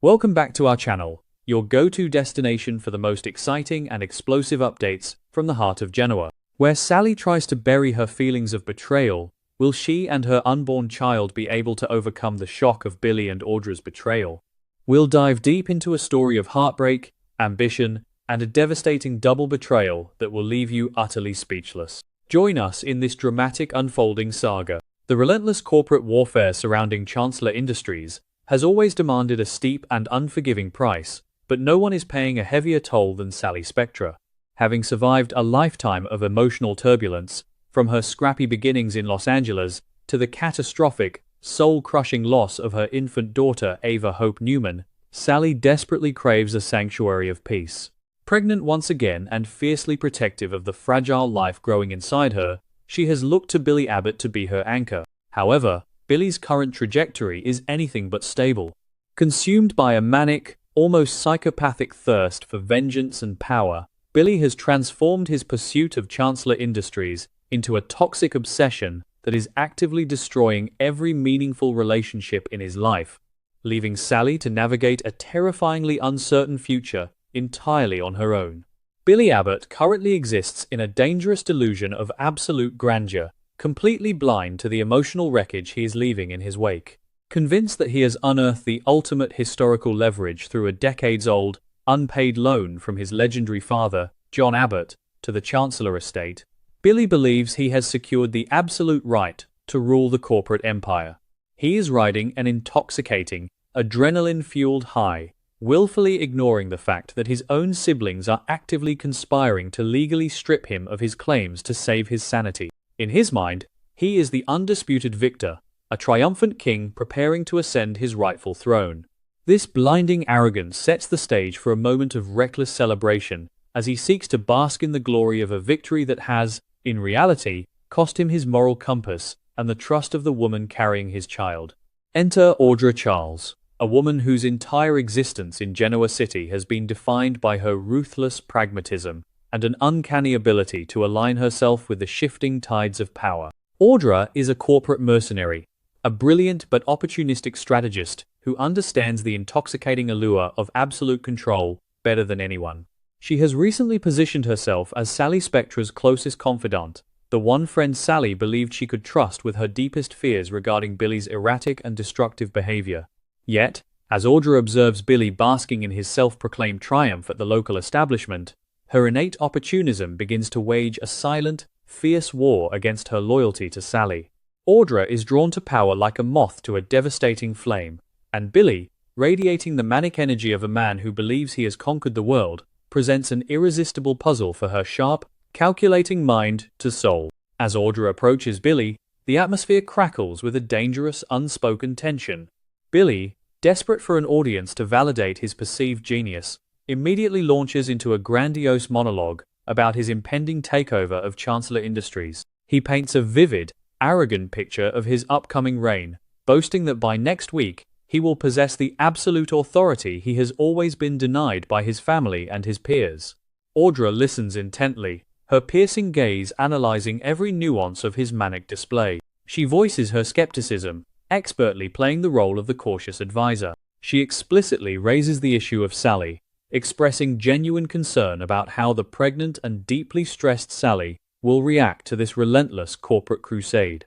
Welcome back to our channel, your go-to destination for the most exciting and explosive updates from the heart of Genoa. Where Sally tries to bury her feelings of betrayal, will she and her unborn child be able to overcome the shock of Billy and Audra's betrayal? We'll dive deep into a story of heartbreak, ambition, and a devastating double betrayal that will leave you utterly speechless. Join us in this dramatic unfolding saga. The relentless corporate warfare surrounding Chancellor Industries has always demanded a steep and unforgiving price, but no one is paying a heavier toll than Sally Spectra. Having survived a lifetime of emotional turbulence, from her scrappy beginnings in Los Angeles to the catastrophic, soul-crushing loss of her infant daughter Ava Hope Newman, Sally desperately craves a sanctuary of peace. Pregnant once again and fiercely protective of the fragile life growing inside her, she has looked to Billy Abbott to be her anchor. However, Billy's current trajectory is anything but stable. Consumed by a manic, almost psychopathic thirst for vengeance and power, Billy has transformed his pursuit of Chancellor Industries into a toxic obsession that is actively destroying every meaningful relationship in his life, leaving Sally to navigate a terrifyingly uncertain future entirely on her own. Billy Abbott currently exists in a dangerous delusion of absolute grandeur, completely blind to the emotional wreckage he is leaving in his wake. Convinced that he has unearthed the ultimate historical leverage through a decades-old, unpaid loan from his legendary father, John Abbott, to the Chancellor estate, Billy believes he has secured the absolute right to rule the corporate empire. He is riding an intoxicating, adrenaline-fueled high, willfully ignoring the fact that his own siblings are actively conspiring to legally strip him of his claims to save his sanity. In his mind, he is the undisputed victor, a triumphant king preparing to ascend his rightful throne. This blinding arrogance sets the stage for a moment of reckless celebration as he seeks to bask in the glory of a victory that has, in reality, cost him his moral compass and the trust of the woman carrying his child. Enter Audra Charles, a woman whose entire existence in Genoa City has been defined by her ruthless pragmatism and an uncanny ability to align herself with the shifting tides of power. Audra is a corporate mercenary, a brilliant but opportunistic strategist who understands the intoxicating allure of absolute control better than anyone. She has recently positioned herself as Sally Spectra's closest confidant, the one friend Sally believed she could trust with her deepest fears regarding Billy's erratic and destructive behavior. Yet, as Audra observes Billy basking in his self-proclaimed triumph at the local establishment, her innate opportunism begins to wage a silent, fierce war against her loyalty to Sally. Audra is drawn to power like a moth to a devastating flame, and Billy, radiating the manic energy of a man who believes he has conquered the world, presents an irresistible puzzle for her sharp, calculating mind to solve. As Audra approaches Billy, the atmosphere crackles with a dangerous, unspoken tension. Billy, desperate for an audience to validate his perceived genius, immediately launches into a grandiose monologue about his impending takeover of Chancellor Industries. He paints a vivid, arrogant picture of his upcoming reign, boasting that by next week, he will possess the absolute authority he has always been denied by his family and his peers. Audra listens intently, her piercing gaze analyzing every nuance of his manic display. She voices her skepticism, expertly playing the role of the cautious advisor. She explicitly raises the issue of Sally, expressing genuine concern about how the pregnant and deeply stressed Sally will react to this relentless corporate crusade.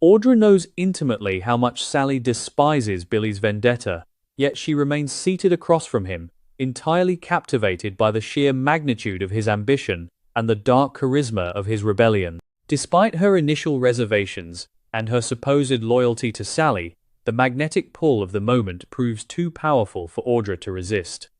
Audra knows intimately how much Sally despises Billy's vendetta, yet she remains seated across from him, entirely captivated by the sheer magnitude of his ambition and the dark charisma of his rebellion. Despite her initial reservations and her supposed loyalty to Sally, the magnetic pull of the moment proves too powerful for Audra to resist.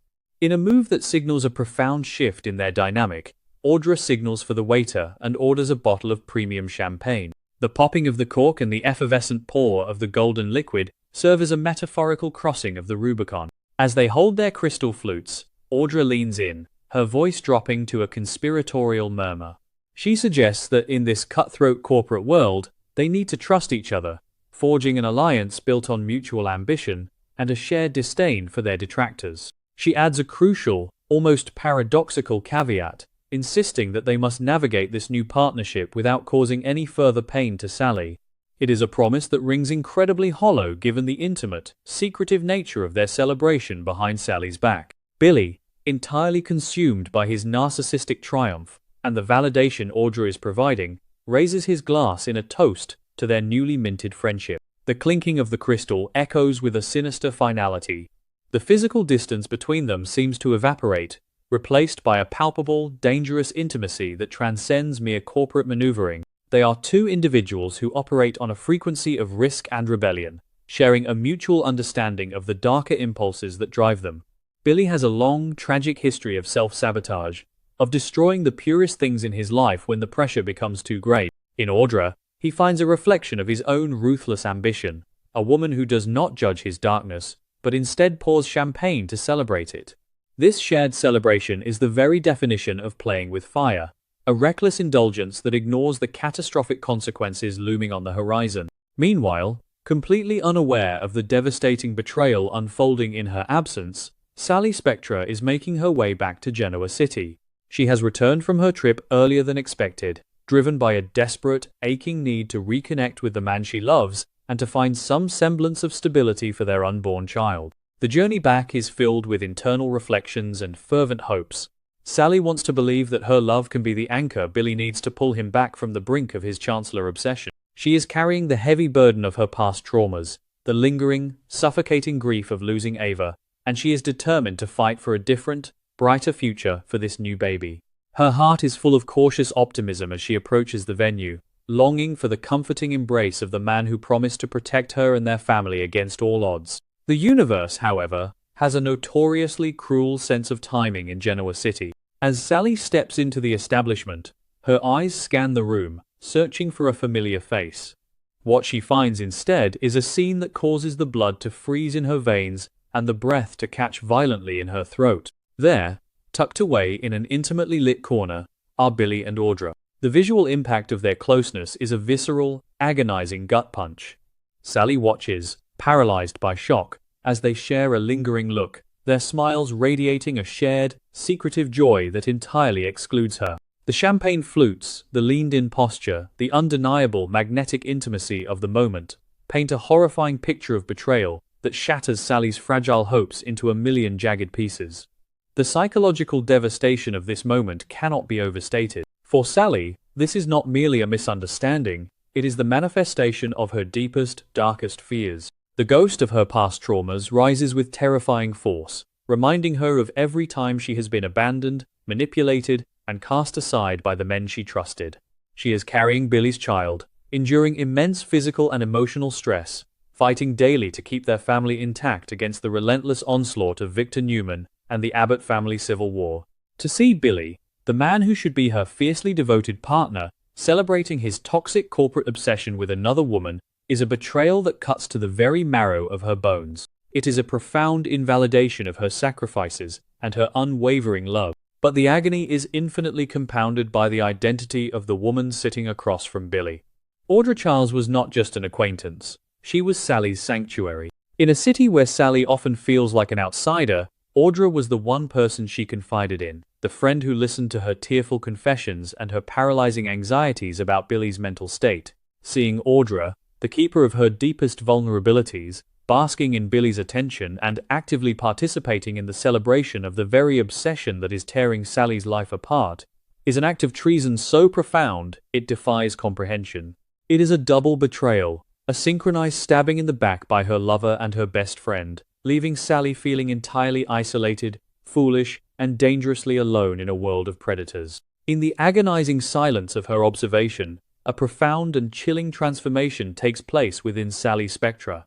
In a move that signals a profound shift in their dynamic, Audra signals for the waiter and orders a bottle of premium champagne. The popping of the cork and the effervescent pour of the golden liquid serve as a metaphorical crossing of the Rubicon. As they hold their crystal flutes, Audra leans in, her voice dropping to a conspiratorial murmur. She suggests that in this cutthroat corporate world, they need to trust each other, forging an alliance built on mutual ambition and a shared disdain for their detractors. She adds a crucial, almost paradoxical caveat, insisting that they must navigate this new partnership without causing any further pain to Sally. It is a promise that rings incredibly hollow given the intimate, secretive nature of their celebration behind Sally's back. Billy, entirely consumed by his narcissistic triumph and the validation Audra is providing, raises his glass in a toast to their newly minted friendship. The clinking of the crystal echoes with a sinister finality. The physical distance between them seems to evaporate, replaced by a palpable, dangerous intimacy that transcends mere corporate maneuvering. They are two individuals who operate on a frequency of risk and rebellion, sharing a mutual understanding of the darker impulses that drive them. Billy has a long, tragic history of self-sabotage, of destroying the purest things in his life when the pressure becomes too great. In Audra, he finds a reflection of his own ruthless ambition, a woman who does not judge his darkness, but instead pours champagne to celebrate it. This shared celebration is the very definition of playing with fire, a reckless indulgence that ignores the catastrophic consequences looming on the horizon. Meanwhile, completely unaware of the devastating betrayal unfolding in her absence, Sally Spectra is making her way back to Genoa City. She has returned from her trip earlier than expected, driven by a desperate, aching need to reconnect with the man she loves and to find some semblance of stability for their unborn child. The journey back is filled with internal reflections and fervent hopes. Sally wants to believe that her love can be the anchor Billy needs to pull him back from the brink of his Chancellor obsession. She is carrying the heavy burden of her past traumas, the lingering, suffocating grief of losing Ava, and she is determined to fight for a different, brighter future for this new baby. Her heart is full of cautious optimism as she approaches the venue, longing for the comforting embrace of the man who promised to protect her and their family against all odds. The universe, however, has a notoriously cruel sense of timing in Genoa City. As Sally steps into the establishment, her eyes scan the room, searching for a familiar face. What she finds instead is a scene that causes the blood to freeze in her veins and the breath to catch violently in her throat. There, tucked away in an intimately lit corner, are Billy and Audra. The visual impact of their closeness is a visceral, agonizing gut punch. Sally watches, paralyzed by shock, as they share a lingering look, their smiles radiating a shared, secretive joy that entirely excludes her. The champagne flutes, the leaned-in posture, the undeniable magnetic intimacy of the moment, paint a horrifying picture of betrayal that shatters Sally's fragile hopes into a million jagged pieces. The psychological devastation of this moment cannot be overstated. For Sally, this is not merely a misunderstanding, it is the manifestation of her deepest, darkest fears. The ghost of her past traumas rises with terrifying force, reminding her of every time she has been abandoned, manipulated, and cast aside by the men she trusted. She is carrying Billy's child, enduring immense physical and emotional stress, fighting daily to keep their family intact against the relentless onslaught of Victor Newman and the Abbott family civil war. To see Billy, the man who should be her fiercely devoted partner, celebrating his toxic corporate obsession with another woman, is a betrayal that cuts to the very marrow of her bones. It is a profound invalidation of her sacrifices and her unwavering love. But the agony is infinitely compounded by the identity of the woman sitting across from Billy. Audra Charles was not just an acquaintance. She was Sally's sanctuary. In a city where Sally often feels like an outsider, Audra was the one person she confided in, the friend who listened to her tearful confessions and her paralyzing anxieties about Billy's mental state. Seeing Audra, the keeper of her deepest vulnerabilities, basking in Billy's attention and actively participating in the celebration of the very obsession that is tearing Sally's life apart, is an act of treason so profound it defies comprehension. It is a double betrayal, a synchronized stabbing in the back by her lover and her best friend, leaving Sally feeling entirely isolated, foolish, and dangerously alone in a world of predators. In the agonizing silence of her observation, a profound and chilling transformation takes place within Sally Spectra.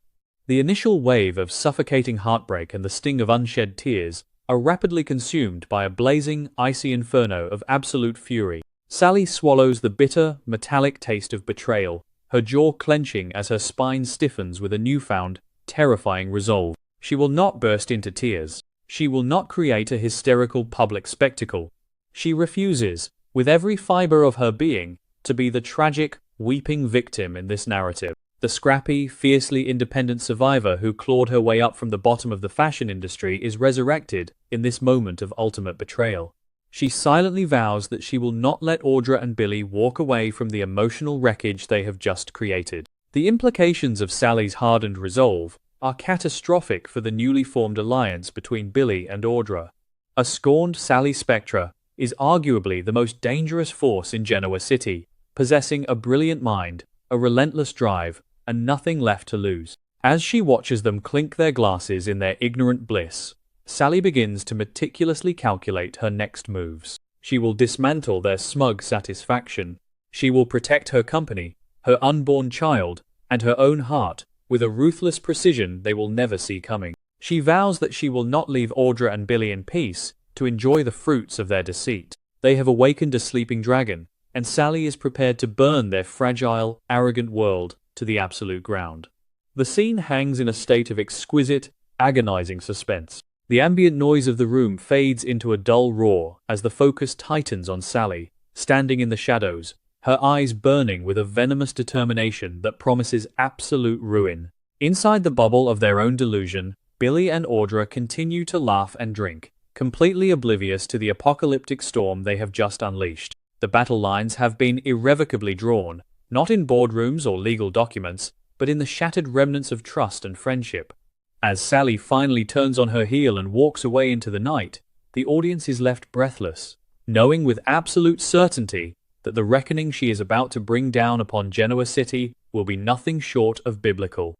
The initial wave of suffocating heartbreak and the sting of unshed tears are rapidly consumed by a blazing, icy inferno of absolute fury. Sally swallows the bitter, metallic taste of betrayal, her jaw clenching as her spine stiffens with a newfound, terrifying resolve. She will not burst into tears. She will not create a hysterical public spectacle. She refuses, with every fiber of her being, to be the tragic, weeping victim in this narrative. The scrappy, fiercely independent survivor who clawed her way up from the bottom of the fashion industry is resurrected in this moment of ultimate betrayal. She silently vows that she will not let Audra and Billy walk away from the emotional wreckage they have just created. The implications of Sally's hardened resolve are catastrophic for the newly formed alliance between Billy and Audra. A scorned Sally Spectra is arguably the most dangerous force in Genoa City, possessing a brilliant mind, a relentless drive, and nothing left to lose. As she watches them clink their glasses in their ignorant bliss, Sally begins to meticulously calculate her next moves. She will dismantle their smug satisfaction. She will protect her company, her unborn child, and her own heart with a ruthless precision they will never see coming. She vows that she will not leave Audra and Billy in peace to enjoy the fruits of their deceit. They have awakened a sleeping dragon, and Sally is prepared to burn their fragile, arrogant world to the absolute ground. The scene hangs in a state of exquisite, agonizing suspense. The ambient noise of the room fades into a dull roar as the focus tightens on Sally, standing in the shadows, her eyes burning with a venomous determination that promises absolute ruin. Inside the bubble of their own delusion, Billy and Audra continue to laugh and drink, completely oblivious to the apocalyptic storm they have just unleashed. The battle lines have been irrevocably drawn, not in boardrooms or legal documents, but in the shattered remnants of trust and friendship. As Sally finally turns on her heel and walks away into the night, the audience is left breathless, knowing with absolute certainty that the reckoning she is about to bring down upon Genoa City will be nothing short of biblical.